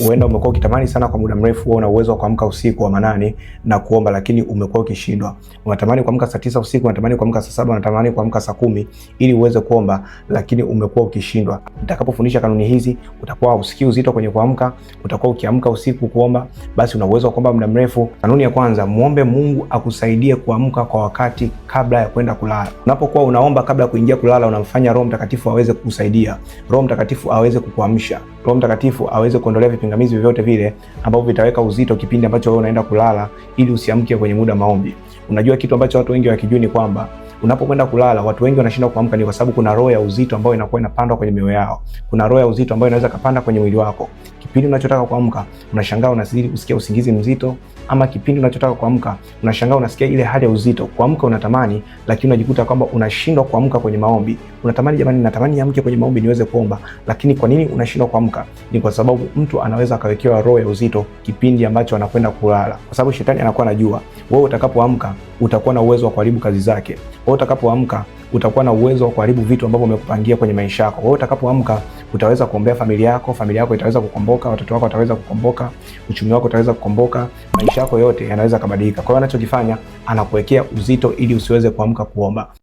Huenda umekuwa ukitamani sana kwa muda mrefu una uwezo wa kuamka usiku wa manane na kuomba, lakini umekuwa ukishindwa. Unatamani kuamka saa 9 usiku, unatamani kuamka saa 7, unatamani kuamka saa 10 ili uweze kuomba, lakini umekuwa ukishindwa. Nitakapofundisha kanuni hizi, utakuwa usikii uzito kwenye kuamka, utakuwa ukiamka usiku kuomba, basi una uwezo wa kuomba muda mrefu. Kanuni ya kwanza, muombe Mungu akusaidie kuamka kwa wakati kabla ya kwenda kulala. Unapokuwa unaomba kabla ya kuingia kulala, unamfanya Roho Mtakatifu aweze kukusaidia, Roho Mtakatifu aweze kukuamsha, Roho Mtakatifu aweze kuondolea vipingamizi vyovyote vile ambavyo vitaweka uzito kipindi ambacho wewe unaenda kulala, ili usiamke kwenye muda maombi. Unajua kitu ambacho watu wengi wakijui ni kwamba unapokwenda kulala, watu wengi wanashindwa kuamka ni kwa sababu kuna roho ya uzito ambayo inakuwa inapanda kwenye mioyo yao. Kuna roho ya uzito ambayo inaweza kupanda kwenye mwili wako. Kipindi unachotaka kuamka, unashangaa unazidi kusikia usingizi mzito, ama kipindi unachotaka kuamka, unashangaa unasikia ile hali ya uzito. Kuamka unatamani, lakini unajikuta kwamba unashindwa kuamka kwenye maombi. Unatamani, jamani, natamani niamke kwenye maombi niweze kuomba, lakini kwa nini unashindwa kuamka? Ni kwa sababu mtu anaweza akawekewa roho ya uzito kipindi ambacho anakwenda kulala, kwa sababu shetani anakuwa anajua wewe utakapoamka utakuwa na uwezo wa kuharibu kazi zake. Wewe utakapoamka utakuwa na uwezo wa kuharibu vitu ambavyo umekupangia kwenye maisha yako. Wewe utakapoamka utaweza kuombea familia yako itaweza kukomboka, watoto wako wataweza kukomboka, uchumi wako utaweza kukomboka, maisha yako yote yanaweza kubadilika. Kwa hiyo anachokifanya, anakuwekea uzito ili usiweze kuamka kuomba.